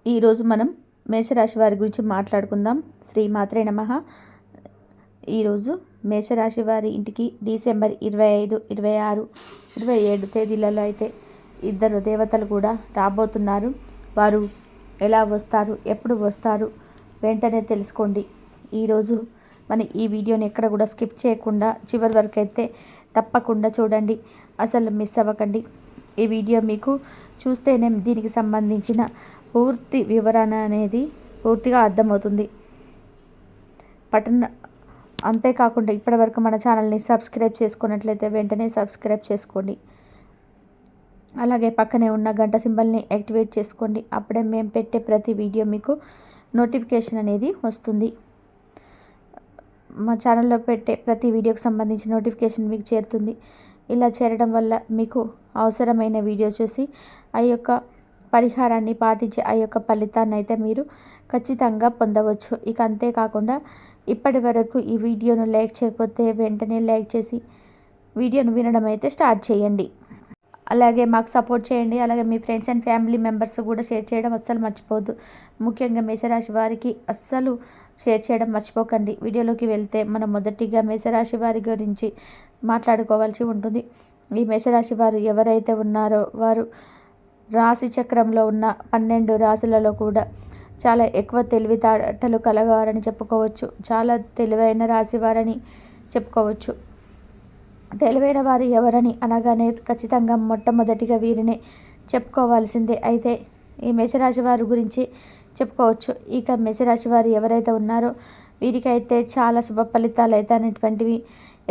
ఈరోజు మనం మేషరాశి వారి గురించి మాట్లాడుకుందాం. శ్రీ మాత్రే నమః. ఈరోజు మేషరాశి వారి ఇంటికి డిసెంబర్ 25, 26, 27 తేదీలలో అయితే ఇద్దరు దేవతలు కూడా రాబోతున్నారు. వారు ఎలా వస్తారు, ఎప్పుడు వస్తారు, వెంటనే తెలుసుకోండి. ఈరోజు ఈ వీడియోని ఎక్కడ కూడా స్కిప్ చేయకుండా చివరి వరకు అయితే తప్పకుండా చూడండి. అసలు మిస్ అవ్వకండి. ఈ వీడియో మీకు చూస్తేనే దీనికి సంబంధించిన పూర్తి వివరణ అనేది పూర్తిగా అర్థమవుతుంది. అంతేకాకుండా ఇప్పటివరకు మన ఛానల్ని సబ్స్క్రైబ్ చేసుకున్నట్లయితే వెంటనే సబ్స్క్రైబ్ చేసుకోండి. అలాగే పక్కనే ఉన్న గంట సింబల్ని యాక్టివేట్ చేసుకోండి. అప్పుడే మేము పెట్టే ప్రతి వీడియో మీకు నోటిఫికేషన్ అనేది వస్తుంది. మా ఛానల్లో పెట్టే ప్రతి వీడియోకి సంబంధించిన నోటిఫికేషన్ మీకు చేరుతుంది. ఇలా చేరడం వల్ల మీకు అవసరమైన వీడియో చూసి ఆ యొక్క పరిహారాన్ని పాటించి ఆ యొక్క ఫలితాన్ని అయితే మీరు ఖచ్చితంగా పొందవచ్చు. ఇక అంతేకాకుండా ఇప్పటి వరకు ఈ వీడియోను లైక్ చేయకపోతే వెంటనే లైక్ చేసి వీడియోను వినడం అయితే స్టార్ట్ చేయండి. అలాగే మాకు సపోర్ట్ చేయండి. అలాగే మీ ఫ్రెండ్స్ అండ్ ఫ్యామిలీ మెంబర్స్ కూడా షేర్ చేయడం అస్సలు మర్చిపోవద్దు. ముఖ్యంగా మేషరాశి వారికి అస్సలు షేర్ చేయడం మర్చిపోకండి. వీడియోలోకి వెళ్తే మనం మొదటిగా మేషరాశి వారి గురించి మాట్లాడుకోవాల్సి ఉంటుంది. ఈ మేషరాశి వారు ఎవరైతే ఉన్నారో వారు రాశి చక్రంలో ఉన్న 12 రాశులలో కూడా చాలా ఎక్కువ తెలివితేటలు కలగారని చెప్పుకోవచ్చు. చాలా తెలివైన రాశి వారని చెప్పుకోవచ్చు. తెలివైన వారు ఎవరని అనగానే ఖచ్చితంగా మొట్టమొదటిగా వీరినే చెప్పుకోవాల్సిందే. అయితే ఈ మేషరాశి వారి గురించి చెప్పుకోవచ్చు. ఇక మేషరాశి వారు ఎవరైతే ఉన్నారో వీరికైతే చాలా శుభ ఫలితాలు అయితే అనేటువంటివి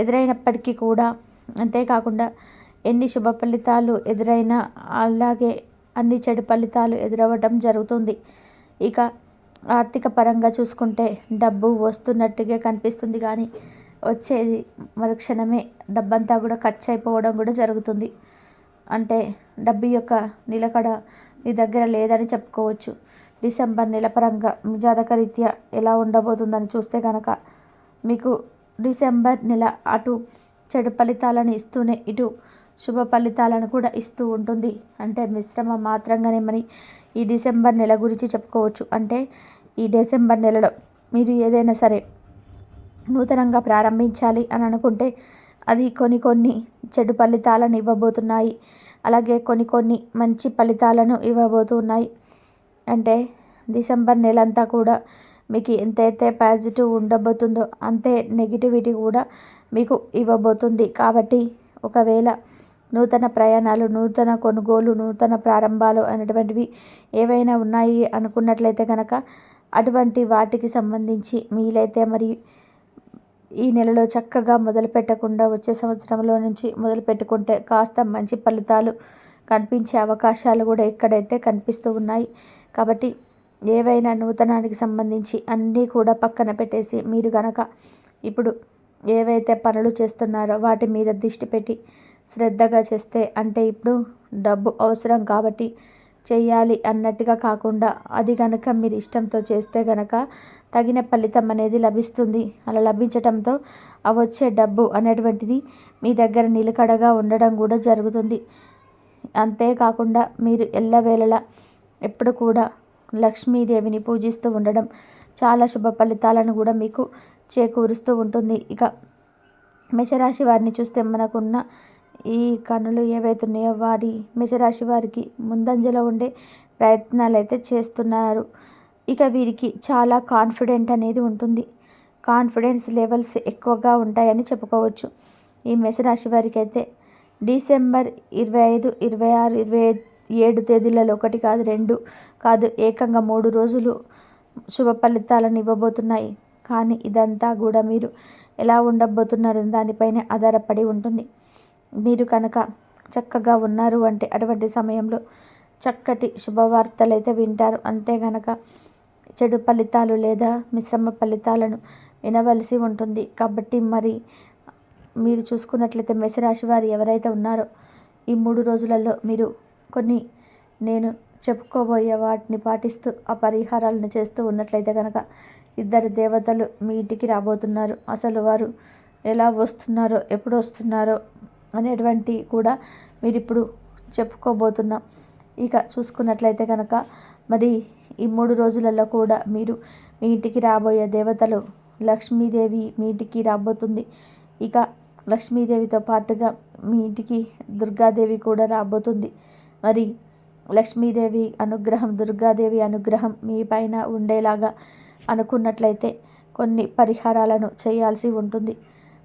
ఎదురైనప్పటికీ కూడా, అంతేకాకుండా ఎన్ని శుభ ఫలితాలు ఎదురైనా అలాగే అన్ని చెడు ఫలితాలు ఎదురవ్వడం జరుగుతుంది. ఇక ఆర్థిక పరంగా చూసుకుంటే డబ్బు వస్తున్నట్టుగా కనిపిస్తుంది, కానీ వచ్చేది మరుక్షణమే డబ్బంతా కూడా ఖర్చు అయిపోవడం కూడా జరుగుతుంది. అంటే డబ్బు యొక్క నిలకడ మీ దగ్గర లేదని చెప్పుకోవచ్చు. డిసెంబర్ నెల పరంగా మీ జాతకరీత్యా ఎలా ఉండబోతుందని చూస్తే కనుక మీకు డిసెంబర్ నెల అటు చెడు ఫలితాలను ఇస్తూనే ఇటు శుభ ఫలితాలను కూడా ఇస్తూ ఉంటుంది. అంటే మిశ్రమ మాత్రంగానే మరి ఈ డిసెంబర్ నెల గురించి చెప్పుకోవచ్చు. అంటే ఈ డిసెంబర్ నెలలో మీరు ఏదైనా సరే నూతనంగా ప్రారంభించాలి అని అనుకుంటే అది కొన్ని చెడు ఫలితాలను ఇవ్వబోతున్నాయి. అలాగే కొన్ని మంచి ఫలితాలను ఇవ్వబోతున్నాయి. అంటే డిసెంబర్ నెలంతా కూడా మీకు ఎంతైతే పాజిటివ్ ఉండబోతుందో అంతే నెగిటివిటీ కూడా మీకు ఇవ్వబోతుంది. కాబట్టి ఒకవేళ నూతన ప్రయాణాలు, నూతన కొనుగోలు, నూతన ప్రారంభాలు అనేటువంటివి ఏవైనా ఉన్నాయి అనుకున్నట్లయితే కనుక అటువంటి వాటికి సంబంధించి మీరైతే మరి ఈ నెలలో చక్కగా మొదలు పెట్టకుండా వచ్చే సంవత్సరంలో నుంచి మొదలు పెట్టుకుంటే కాస్త మంచి ఫలితాలు కనిపించే అవకాశాలు కూడా ఇక్కడైతే కనిపిస్తూ ఉన్నాయి. కాబట్టి ఏవైనా నూతనానికి సంబంధించి అన్నీ కూడా పక్కన పెట్టేసి మీరు కనుక ఇప్పుడు ఏవైతే పనులు చేస్తున్నారో వాటి మీద దృష్టి పెట్టి శ్రద్ధగా చేస్తే, అంటే ఇప్పుడు డబ్బు అవసరం కాబట్టి చెయ్యాలి అన్నట్టుగా కాకుండా అది కనుక మీరు ఇష్టంతో చేస్తే కనుక తగిన ఫలితం అనేది లభిస్తుంది. అలా లభించడంతో ఆ వచ్చే డబ్బు అనేటువంటిది మీ దగ్గర నిలకడగా ఉండడం కూడా జరుగుతుంది. అంతేకాకుండా మీరు ఎల్లవేళలా ఎప్పుడు కూడా లక్ష్మీదేవిని పూజిస్తూ ఉండడం చాలా శుభ ఫలితాలను కూడా మీకు చేకూరుస్తూ ఉంటుంది. ఇక మేషరాశి వారిని చూస్తే మనకున్న ఈ కన్నులు ఏవైతున్నాయో వారి మేషరాశి వారికి ముందంజలో ఉండే ప్రయత్నాలు అయితే చేస్తున్నారు. ఇక వీరికి చాలా కాన్ఫిడెంట్ అనేది ఉంటుంది. కాన్ఫిడెన్స్ లెవెల్స్ ఎక్కువగా ఉంటాయని చెప్పుకోవచ్చు. ఈ మేషరాశి వారికి అయితే డిసెంబర్ 25, 26, 27 తేదీలలో 1 కాదు 2 కాదు ఏకంగా 3 రోజులు శుభ ఫలితాలను ఇవ్వబోతున్నాయి. కానీ ఇదంతా కూడా మీరు ఎలా ఉండబోతున్నారని దానిపైనే ఆధారపడి ఉంటుంది. మీరు కనుక చక్కగా ఉన్నారు అంటే అటువంటి సమయంలో చక్కటి శుభవార్తలు అయితే వింటారు. అంతే కనుక చెడు ఫలితాలు లేదా మిశ్రమ ఫలితాలను వినవలసి ఉంటుంది. కాబట్టి మరి మీరు చూసుకున్నట్లయితే మేషరాశి వారు ఎవరైతే ఉన్నారో ఈ 3 రోజులలో మీరు నేను చెప్పుకోబోయే వాటిని పాటిస్తూ ఆ పరిహారాలను చేస్తూ ఉన్నట్లయితే కనుక ఇద్దరు దేవతలు మీ ఇంటికి రాబోతున్నారు. అసలు వారు ఎలా వస్తున్నారో, ఎప్పుడు వస్తున్నారో అనేటువంటి కూడా మీరు ఇప్పుడు చెప్పుకోబోతున్నాం. ఇక చూసుకున్నట్లయితే కనుక మరి ఈ 3 రోజులలో కూడా మీరు మీ ఇంటికి రాబోయే దేవతలు లక్ష్మీదేవి మీ ఇంటికి రాబోతుంది. ఇక లక్ష్మీదేవితో పాటుగా మీ ఇంటికి దుర్గాదేవి కూడా రాబోతుంది. మరి లక్ష్మీదేవి అనుగ్రహం, దుర్గాదేవి అనుగ్రహం మీ పైన ఉండేలాగా అనుకున్నట్లయితే కొన్ని పరిహారాలను చేయాల్సి ఉంటుంది.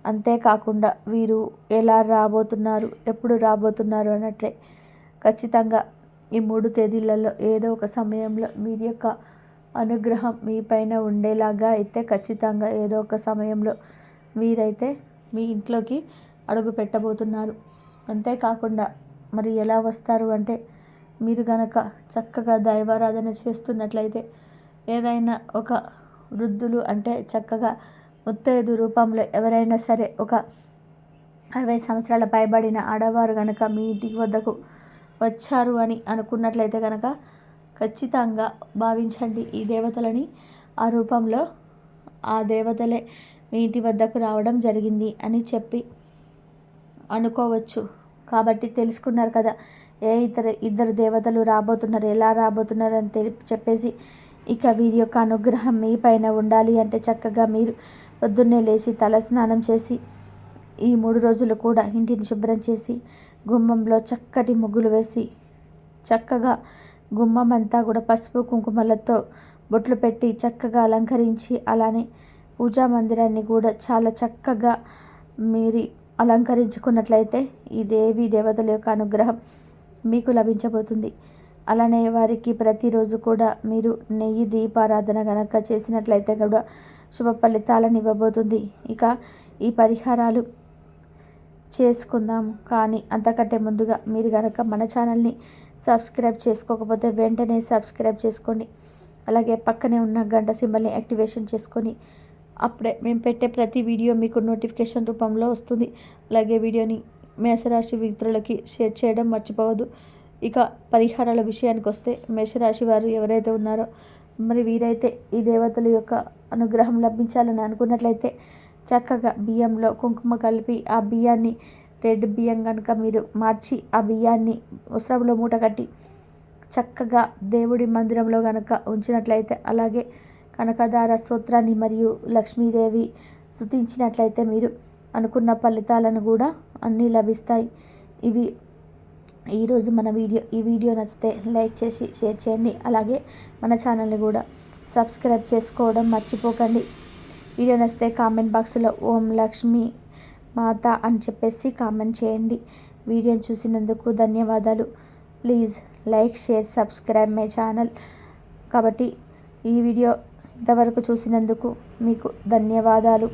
అంతేకాకుండా వీరు ఎలా రాబోతున్నారు, ఎప్పుడు రాబోతున్నారు అన్నట్లే ఖచ్చితంగా ఈ 3 తేదీలలో ఏదో ఒక సమయంలో వీరి యొక్క అనుగ్రహం మీ పైన ఉండేలాగా అయితే ఖచ్చితంగా ఏదో ఒక సమయంలో మీరైతే మీ ఇంట్లోకి అడుగు పెట్టబోతున్నారు. అంతేకాకుండా మరి ఎలా వస్తారు అంటే, మీరు గనక చక్కగా దైవారాధన చేస్తున్నట్లయితే ఏదైనా ఒక వృద్ధులు అంటే చక్కగా ముత్తైదు రూపంలో ఎవరైనా సరే ఒక 60 సంవత్సరాల పైబడిన ఆడవారు గనక మీ ఇంటికి వద్దకు వచ్చారు అని అనుకున్నట్లయితే కనుక ఖచ్చితంగా భావించండి, ఈ దేవతలని ఆ రూపంలో ఆ దేవతలే మీ ఇంటి వద్దకు రావడం జరిగింది అని చెప్పి అనుకోవచ్చు. కాబట్టి తెలుసుకున్నారు కదా, ఇద్దరు దేవతలు రాబోతున్నారు, ఎలా రాబోతున్నారు అని చెప్పేసి. ఇక వీరి యొక్క అనుగ్రహం మీ పైన ఉండాలి అంటే చక్కగా మీరు పొద్దున్నే లేచి తల స్నానం చేసి ఈ 3 రోజులు కూడా ఇంటిని శుభ్రం చేసి గుమ్మంలో చక్కటి ముగ్గులు వేసి చక్కగా గుమ్మం అంతా కూడా పసుపు కుంకుమలతో బొట్లు పెట్టి చక్కగా అలంకరించి, అలానే పూజా మందిరాన్ని కూడా చాలా చక్కగా మీరు అలంకరించుకున్నట్లయితే ఈ దేవి దేవతల యొక్క అనుగ్రహం మీకు లభించబోతుంది. అలానే వారికి ప్రతిరోజు కూడా మీరు నెయ్యి దీపారాధన గనక చేసినట్లయితే కూడా శుభ ఫలితాలను ఇవ్వబోతుంది. ఇక ఈ పరిహారాలు చేసుకుందాము, కానీ అంతకంటే ముందుగా మీరు కనుక మన ఛానల్ని సబ్స్క్రైబ్ చేసుకోకపోతే వెంటనే సబ్స్క్రైబ్ చేసుకోండి. అలాగే పక్కనే ఉన్న గంట సింబల్ని యాక్టివేషన్ చేసుకొని అప్పుడే మేము పెట్టే ప్రతి వీడియో మీకు నోటిఫికేషన్ రూపంలో వస్తుంది. అలాగే వీడియోని మేషరాశి మిత్రులకి షేర్ చేయడం మర్చిపోవద్దు. ఇక పరిహారాల విషయానికి వస్తే, మేషరాశి వారు ఎవరైతే ఉన్నారో మరి వీరైతే ఈ దేవతల యొక్క అనుగ్రహం లభించాలని అనుకున్నట్లయితే చక్కగా బియ్యంలో కుంకుమ కలిపి ఆ బియ్యాన్ని రెడ్ బియ్యం కనుక మీరు మార్చి ఆ బియ్యాన్ని వస్త్రంలో మూట కట్టి చక్కగా దేవుడి మందిరంలో కనుక ఉంచినట్లయితే, అలాగే కనకదార స్తోత్రాన్ని మరియు లక్ష్మీదేవి స్తుతించినట్లయితే మీరు అనుకున్న ఫలితాలను కూడా అన్నీ లభిస్తాయి. ఇవి ఈరోజు మన ఈ వీడియో నచ్చితే లైక్ చేసి షేర్ చేయండి. అలాగే మన ఛానల్ని కూడా సబ్స్క్రైబ్ చేసుకోవడం మర్చిపోకండి. వీడియో నచ్చితే కామెంట్ బాక్స్లో ఓం లక్ష్మీ మాత అని చెప్పేసి కామెంట్ చేయండి. వీడియోని చూసినందుకు ధన్యవాదాలు. Please like, share, subscribe my channel. కాబట్టి ఈ వీడియో ఇంతవరకు చూసినందుకు మీకు ధన్యవాదాలు.